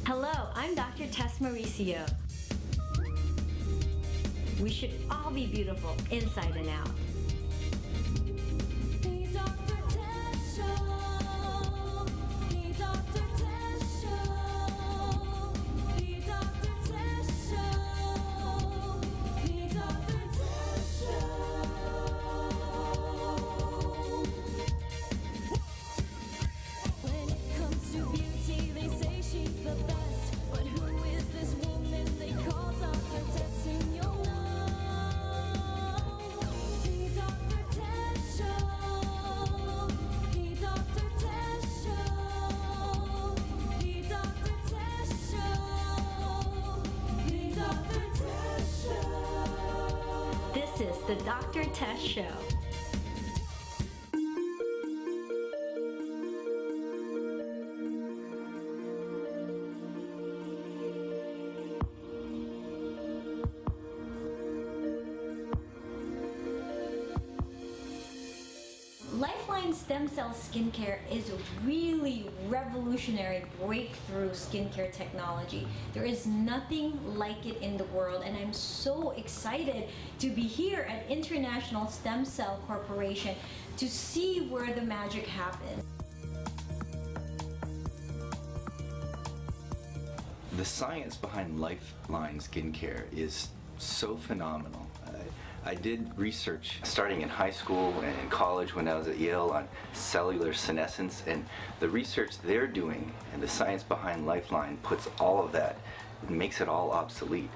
Hello, I'm Dr. Tess Mauricio. We should all be beautiful inside and out. The Dr. Tess Show. The Dr. Tess Show. The Dr. Tess Show. The Dr. Tess Show. When it comes to beauty, they say she's the best. But who is this woman they call Dr. Tess? And you'll know. The Dr. Tess Show. The Dr. Tess Show. The Dr. Tess Show. The Dr. Tess Show. This is the Dr. Tess Show. Lifeline Stem Cell Skincare is a really revolutionary breakthrough skincare technology. There is nothing like it in the world, and I'm so excited to be here at International Stem Cell Corporation to see where the magic happens. The science behind Lifeline Skincare is so phenomenal. I did research starting in high school and in college when I was at Yale on cellular senescence, and the research they're doing and the science behind Lifeline puts all of that, makes it all obsolete.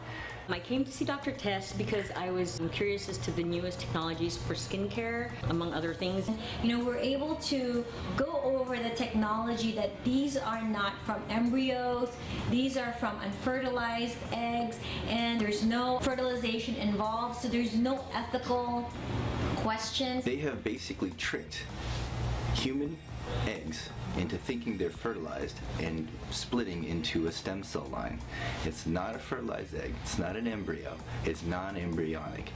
I came to see Dr. Tess because I was curious as to the newest technologies for skincare, among other things. You know, we're able to go over the technology that these are not from embryos, these are from unfertilized eggs, and there's no fertilization involved, so there's no ethical questions. They have basically tricked human eggs into thinking they're fertilized and splitting into a stem cell line. It's not a fertilized egg, it's not an embryo, it's non-embryonic.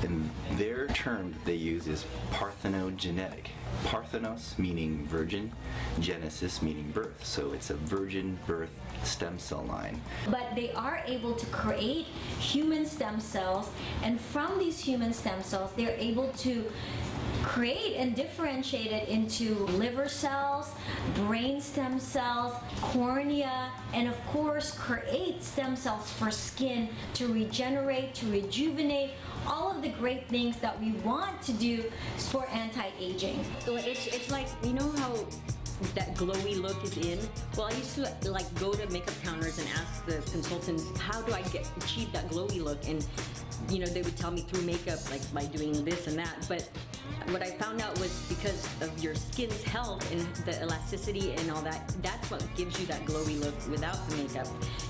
And their term that they use is parthenogenetic. Parthenos meaning virgin, genesis meaning birth. So it's a virgin birth stem cell line. But they are able to create human stem cells, and from these human stem cells, they're able to create and differentiate it into liver cells, brain stem cells, cornea, and of course create stem cells for skin to regenerate, to rejuvenate, all of the great things that we want to do for anti-aging. So it's like, you know how that glowy look is in? Well, I used to like go to makeup counters and ask the consultants, how do I achieve that glowy look? And you know, they would tell me through makeup, like by doing this and that. But what I found out was because of your skin's health and the elasticity and all that, that's what gives you that glowy look without the makeup.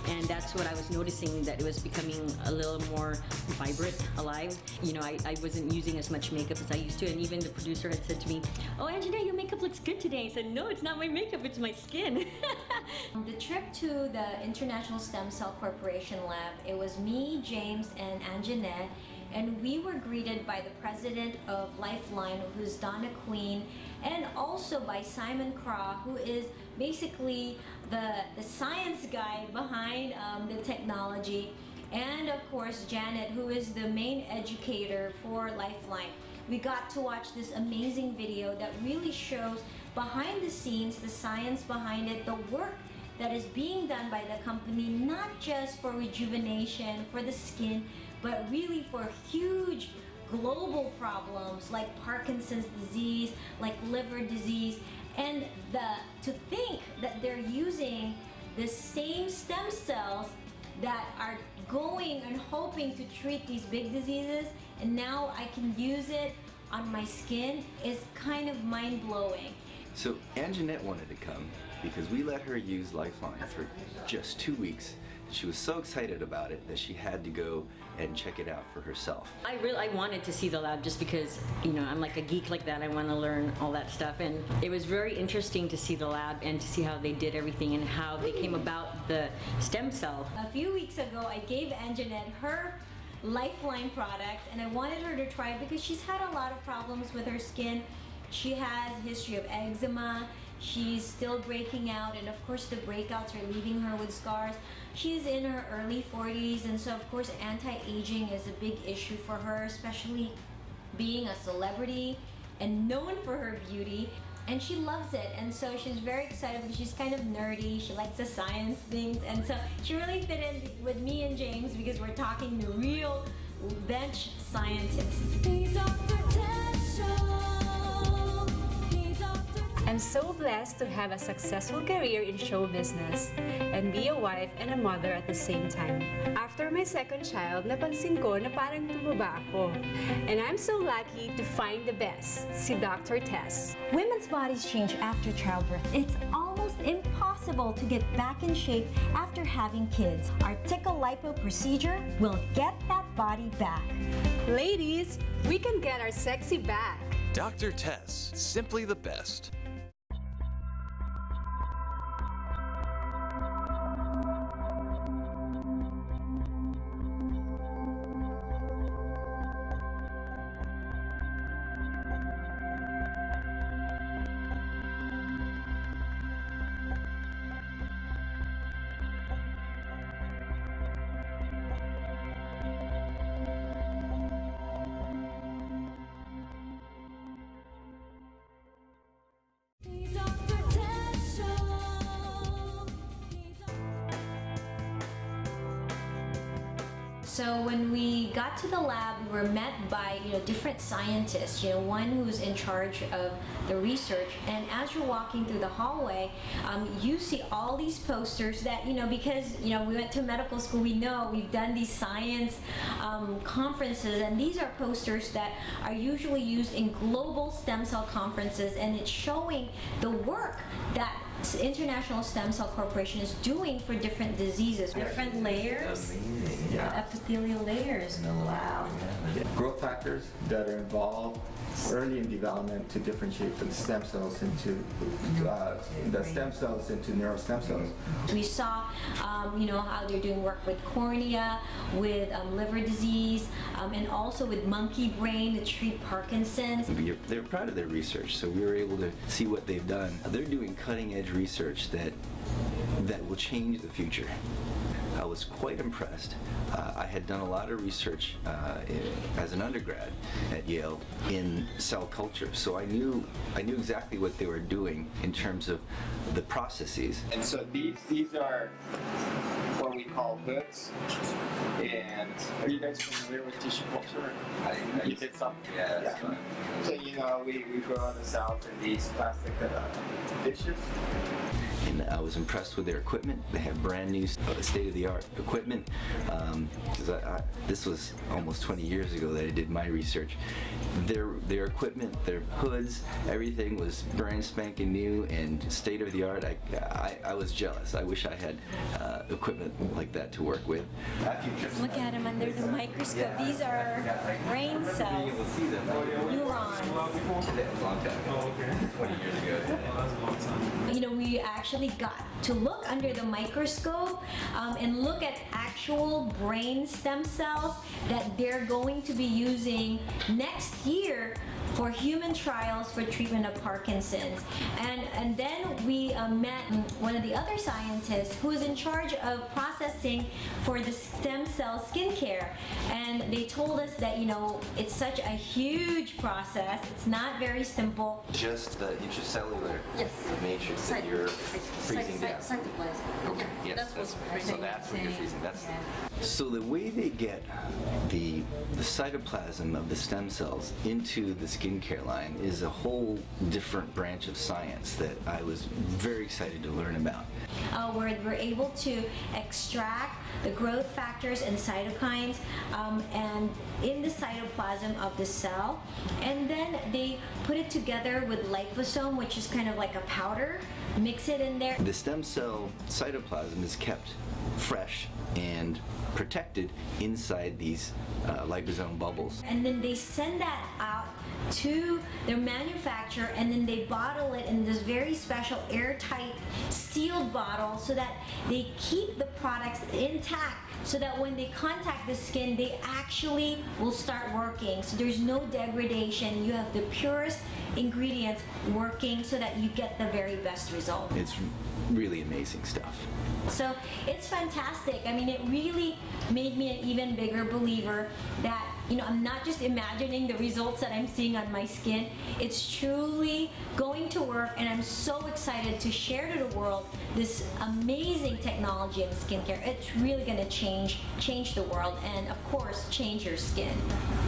And that's what I was noticing, that it was becoming a little more vibrant, alive. You know, I wasn't using as much makeup as I used to, and even the producer had said to me, "Oh, Angela, your makeup looks good today." I said, "No, it's not my makeup, it's my skin." The trip to the International Stem Cell Corporation lab, it was me, James, and Anjanette, and we were greeted by the president of Lifeline, who's Donna Queen, and also by Simon Craw, who is basically the science guy behind the technology, and of course Janet, who is the main educator for Lifeline. We got to watch this amazing video that really shows behind the scenes, the science behind it, the work that is being done by the company, not just for rejuvenation, for the skin, but really for huge global problems like Parkinson's disease, like liver disease, and to think that they're using the same stem cells that are going and hoping to treat these big diseases, and now I can use it on my skin, is kind of mind-blowing. So Anjanette wanted to come because we let her use Lifeline for just 2 weeks. She was so excited about it that she had to go and check it out for herself. I wanted to see the lab just because, you know, I'm like a geek like that. I want to learn all that stuff, and it was very interesting to see the lab and to see how they did everything and how they came about the stem cell. A few weeks ago, I gave Anjanette her Lifeline product, and I wanted her to try it because she's had a lot of problems with her skin. She has a history of eczema. She's still breaking out, and of course the breakouts are leaving her with scars. She's in her early 40s, and so of course anti-aging is a big issue for her, especially being a celebrity and known for her beauty. And she loves it, and so she's very excited because she's kind of nerdy. She likes the science things, and so she really fit in with me and James because we're talking the real bench scientists. The Dr. Tess Show. The Dr. I'm so blessed to have a successful career in show business and be a wife and a mother at the same time. After my second child, napansin ko na parang tumaba ako. And I'm so lucky to find the best, si Dr. Tess. Women's bodies change after childbirth. It's almost impossible to get back in shape after having kids. Our tickle lipo procedure will get that body back. Ladies, we can get our sexy back. Dr. Tess, simply the best. The Dr. Tess Show. So when we got to the lab, we were met by different scientists. One who's in charge of the research. And as you're walking through the hallway, you see all these posters that because we went to medical school. We've done these science conferences, and these are posters that are usually used in global stem cell conferences, and it's showing the work that International Stem Cell Corporation is doing for different diseases. Different layers, epithelial layers. Wow. Growth factors that are involved early in development to differentiate the stem cells into neural stem cells. We saw, how they're doing work with cornea, with liver disease, and also with monkey brain to treat Parkinson's. They're proud of their research, so we were able to see what they've done. They're doing cutting-edge research that will change the future. I was quite impressed. I had done a lot of research as an undergrad at Yale in cell culture, so I knew exactly what they were doing in terms of the processes. And so these are what we call hoods. And are you guys familiar with tissue culture? You did some? Yeah, that's fine. So we grow in the south in these plastic dishes. And I was impressed with their equipment. They have brand new state-of-the-art equipment. This was almost 20 years ago that I did my research. Their equipment, their hoods, everything was brand spanking new and state-of-the-art. I was jealous. I wish I had equipment like that to work with. Look at them under the microscope. These are brain cells, neurons. Long time ago, 20 years ago. We actually got to look under the microscope and look at actual brain stem cells that they're going to be using next year for human trials for treatment of Parkinson's. And then we met one of the other scientists who is in charge of processing for the stem cell skincare. And they told us that, it's such a huge process. It's not very simple. Just the intracellular matrix that you're freezing down. Okay. Yes, so that's what you're freezing. So the way they get the cytoplasm of the stem cells into the skincare line is a whole different branch of science that I was very excited to learn about. We're able to extract the growth factors and cytokines and in the cytoplasm of the cell, and then they put it together with liposome, which is kind of like a powder, mix it in there. The stem cell cytoplasm is kept fresh and protected inside these liposome bubbles. And then they send that out to their manufacturer, and then they bottle it in this very special airtight sealed bottle so that they keep the products intact so that when they contact the skin, they actually will start working. So there's no degradation. You have the purest ingredients working so that you get the very best result. It's really amazing stuff. So it's fantastic. I mean, it really made me an even bigger believer that, you know, I'm not just imagining the results that I'm seeing on my skin. It's truly going to work, and I'm so excited to share to the world this amazing technology in skincare. It's really going to change the world, and of course, change your skin.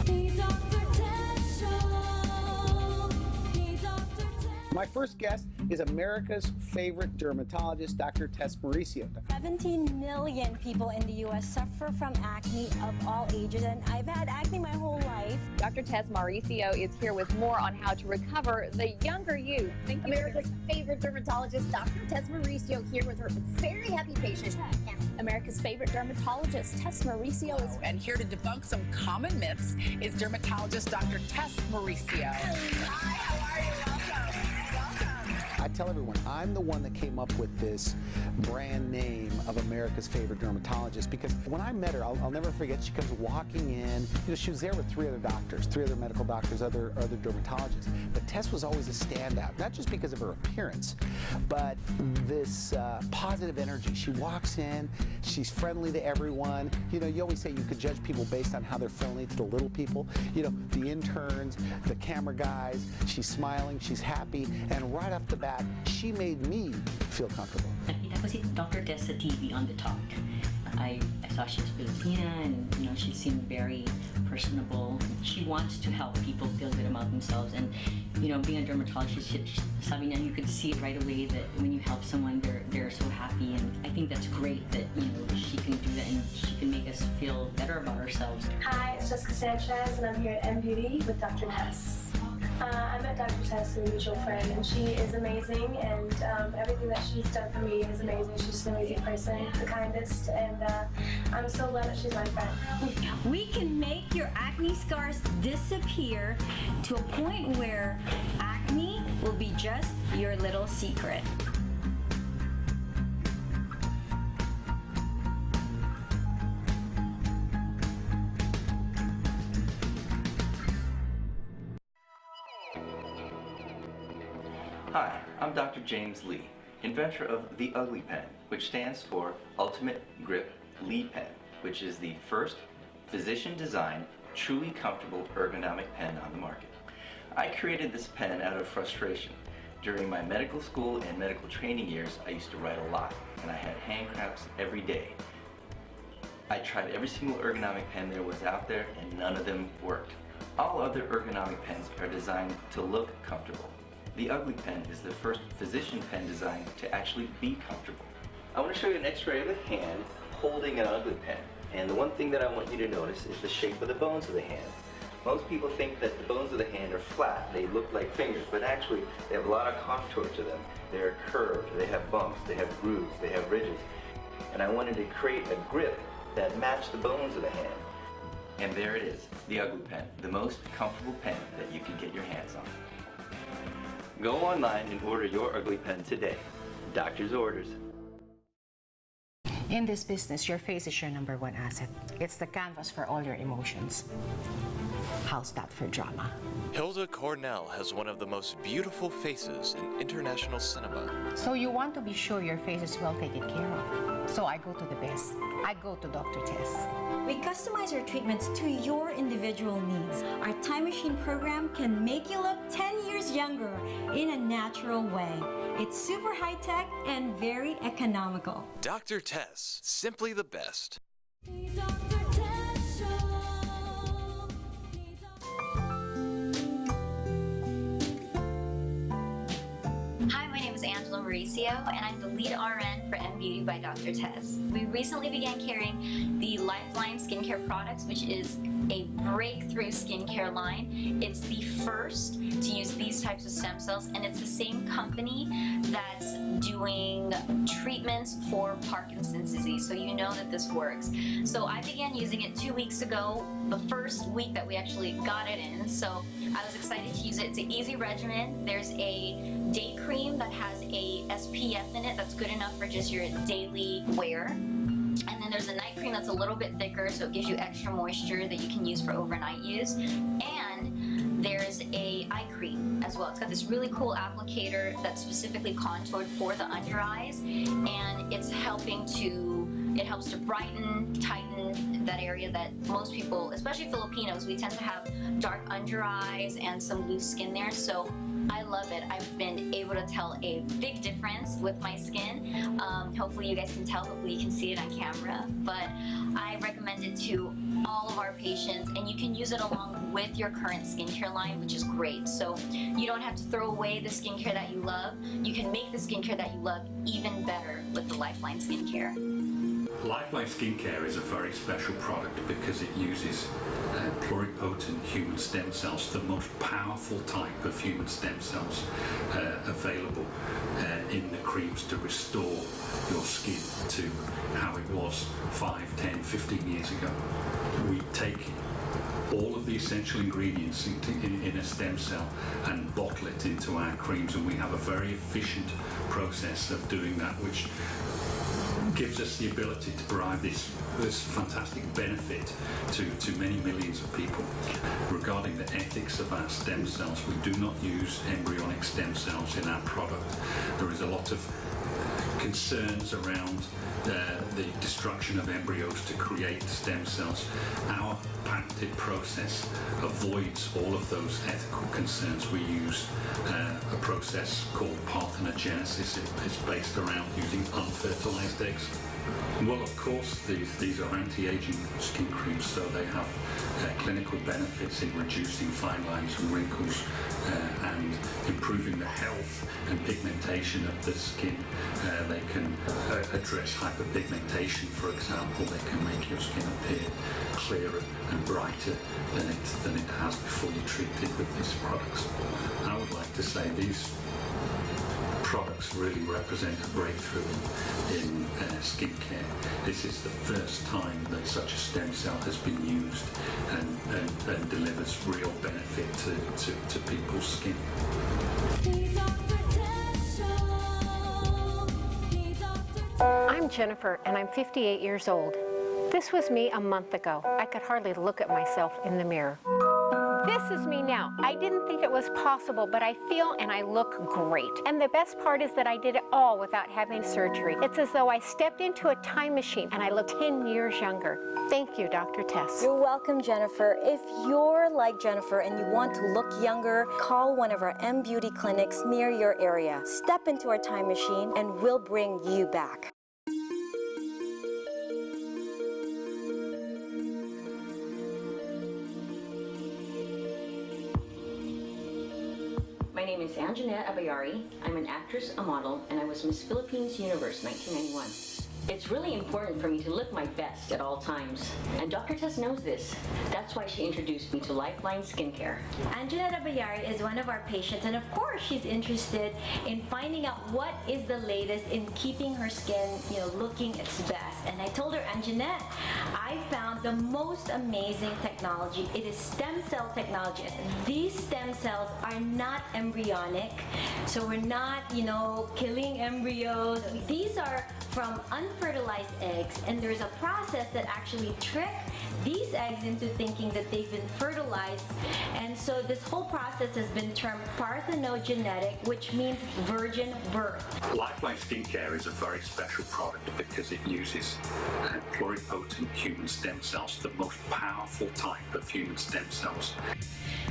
The Dr. Tess Show. The Dr. Tess. My first guest is America's favorite dermatologist, Dr. Tess Mauricio. 17 million people in the U.S. suffer from acne of all ages, and I've had acne my whole life. Dr. Tess Mauricio is here with more on how to recover the younger you. America's favorite dermatologist, Dr. Tess Mauricio, here with her very happy patient. America's favorite dermatologist, Tess Mauricio, is and here to debunk some common myths is dermatologist Dr. Tess Mauricio. Hi, how are you? Welcome. I tell everyone, I'm the one that came up with this brand name of America's favorite dermatologist, because when I met her, I'll never forget, she comes walking in, you know, she was there with three other doctors, three other medical doctors, other dermatologists, but Tess was always a standout, not just because of her appearance, but this positive energy. She walks in, she's friendly to everyone. You know, you always say you could judge people based on how they're friendly to the little people. You know, the interns, the camera guys, she's smiling, she's happy, and right off the bat, she made me feel comfortable. Nakita ko si Dr. Tess sa TV on the talk. I saw she was Filipina, and you know, she seemed very personable. She wants to help people feel good about themselves, and you know, being a dermatologist, sabi niya, you could see it right away that when you help someone, they're so happy, and I think that's great that, you know, she can do that and she can make us feel better about ourselves. Hi, it's Jessica Sanchez, and I'm here at M Beauty with Dr. Tess. I met Dr. Tess through a mutual friend, and she is amazing, and everything that she's done for me is amazing. She's just an amazing person, the kindest, and I'm so glad that she's my friend. We can make your acne scars disappear to a point where acne will be just your little secret. Hi, I'm Dr. James Lee, inventor of the Ugly Pen, which stands for Ultimate Grip Lee Pen, which is the first physician-designed, truly comfortable ergonomic pen on the market. I created this pen out of frustration. During my medical school and medical training years, I used to write a lot, and I had hand cramps every day. I tried every single ergonomic pen there was out there, and none of them worked. All other ergonomic pens are designed to look comfortable. The Ugly Pen is the first physician pen designed to actually be comfortable. I want to show you an x-ray of the hand holding an Ugly Pen. And the one thing that I want you to notice is the shape of the bones of the hand. Most people think that the bones of the hand are flat. They look like fingers, but actually they have a lot of contour to them. They're curved, they have bumps, they have grooves, they have ridges. And I wanted to create a grip that matched the bones of the hand. And there it is, the Ugly Pen, the most comfortable pen that you can get your hands on. Go online and order your Ugly Pen today. Doctor's orders. In this business, your face is your number one asset. It's the canvas for all your emotions. How's that for drama? Hilda Cornell has one of the most beautiful faces in international cinema. So you want to be sure your face is well taken care of. So I go to the best. I go to Dr. Tess. We customize our treatments to your individual needs. Our Time Machine program can make you look 10 years younger in a natural way. It's super high-tech and very economical. Dr. Tess, simply the best. The Dr. Tess Show. Hi, my name is Angela Mauricio, and I'm the lead RN for M Beauty by Dr. Tess. We recently began carrying the Lifeline skincare products, which is a breakthrough skincare line. It's the first to use these types of stem cells, and it's the same company that's doing treatments for Parkinson's disease, so you know that this works. So I began using it 2 weeks ago, the first week that we actually got it in, so I was excited to use it. It's an easy regimen. There's a day cream that has a SPF in it that's good enough for just your daily wear. And then there's a night cream that's a little bit thicker, so it gives you extra moisture that you can use for overnight use. And there's a eye cream as well. It's got this really cool applicator that's specifically contoured for the under eyes, and it helps to brighten, tighten that area that most people, especially Filipinos, we tend to have dark under eyes and some loose skin there. So I love it. I've been able to tell a big difference with my skin. Hopefully you guys can tell, hopefully you can see it on camera, but I recommend it to all of our patients, and you can use it along with your current skincare line, which is great. So you don't have to throw away the skincare that you love. You can make the skincare that you love even better with the Lifeline skincare. Lifeline Skincare is a very special product because it uses pluripotent human stem cells, the most powerful type of human stem cells available in the creams to restore your skin to how it was 5, 10, 15 years ago. We take all of the essential ingredients in a stem cell and bottle it into our creams, and we have a very efficient process of doing that, which gives us the ability to provide this fantastic benefit to many millions of people. Regarding the ethics of our stem cells, we do not use embryonic stem cells in our product. There is a lot of concerns around the destruction of embryos to create stem cells. Our patented process avoids all of those ethical concerns. We use a process called parthenogenesis. It's based around using unfertilized eggs. Well, of course, these are anti-aging skin creams, so they have clinical benefits in reducing fine lines and wrinkles and improving the health and pigmentation of the skin. They can address hyperpigmentation, for example. They can make your skin appear clearer and brighter than it has before you treat it with these products. I would like to say these products really represent a breakthrough in skincare. This is the first time that such a stem cell has been used and delivers real benefit to people's skin. I'm Jennifer, and I'm 58 years old. This was me a month ago. I could hardly look at myself in the mirror. This is me now. I didn't think it was possible, but I feel and I look great. And the best part is that I did it all without having surgery. It's as though I stepped into a time machine and I look 10 years younger. Thank you, Dr. Tess. You're welcome, Jennifer. If you're like Jennifer and you want to look younger, call one of our M Beauty clinics near your area. Step into our time machine and we'll bring you back. My name is Anjanette Abayari. I'm an actress, a model, and I was Miss Philippines Universe 1991. It's really important for me to look my best at all times, and Dr. Tess knows this. That's why she introduced me to Lifeline Skincare. Anjanette Abayari is one of our patients, and of course she's interested in finding out what is the latest in keeping her skin, looking its best. And I told her, Anjanette, I found the most amazing technology. It is stem cell technology. These stem cells are not embryonic, so we're not, killing embryos. These are from unfertilized eggs, and there's a process that actually trick these eggs into thinking that they've been fertilized. And so this whole process has been termed parthenogenetic, which means virgin birth. Lifeline Skincare is a very special product because it uses pluripotent human stem cells, the most powerful type of human stem cells.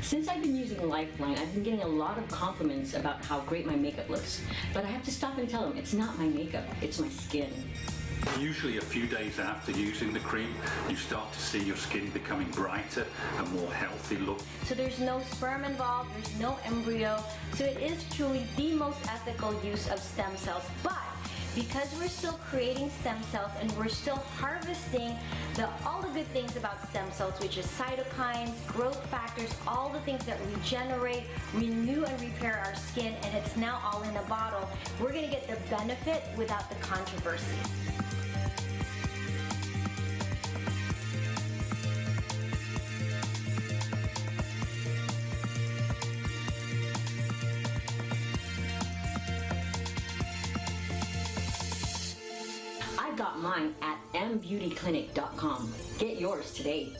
Since I've been using Lifeline, I've been getting a lot of compliments about how great my makeup looks. But I have to stop and tell them it's not my makeup, it's my skin. Usually a few days after using the cream, you start to see your skin becoming brighter, a more healthy look. So there's no sperm involved, there's no embryo. So it is truly the most ethical use of stem cells. But because we're still creating stem cells and we're still harvesting all the good things about stem cells, which is cytokines, growth factors, all the things that regenerate, renew, and repair our skin, and it's now all in a bottle, we're gonna get the benefit without the controversy. got mine at mbeautyclinic.com. Get yours today.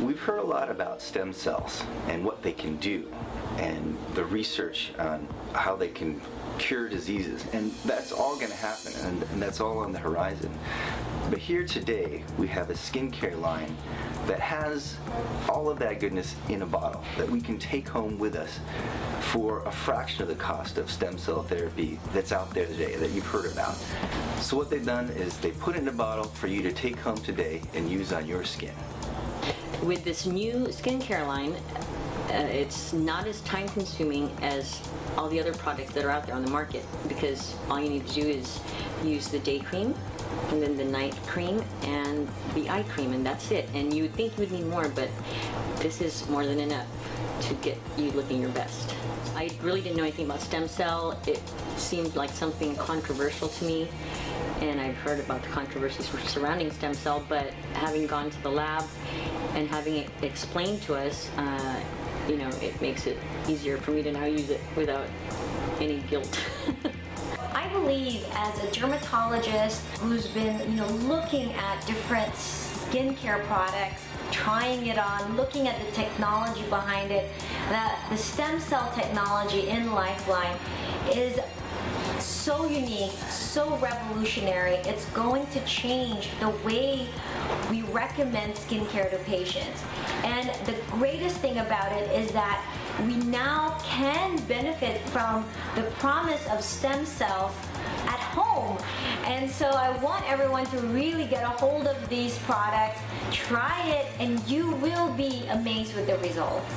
We've heard a lot about stem cells and what they can do and the research on how they can cure diseases, and that's all going to happen, and that's all on the horizon. But here today we have a skincare line that has all of that goodness in a bottle that we can take home with us for a fraction of the cost of stem cell therapy that's out there today that you've heard about. So what they've done is they put it in a bottle for you to take home today and use on your skin. With this new skincare line, it's not as time consuming as all the other products that are out there on the market, because all you need to do is use the day cream and then the night cream and the eye cream, and that's it. And you would think you would need more, but this is more than enough to get you looking your best. I really didn't know anything about stem cell. It seemed like something controversial to me, and I've heard about the controversies surrounding stem cell, but having gone to the lab and having it explained to us, you know, it makes it easier for me to now use it without any guilt. I believe as a dermatologist who's been, you know, looking at different skincare products, trying it on, looking at the technology behind it, that the stem cell technology in Lifeline is so unique, so revolutionary. It's going to change the way we recommend skincare to patients. And the greatest thing about it is that we now can benefit from the promise of stem cells at home. And so I want everyone to really get a hold of these products, try it, and you will be amazed with the results.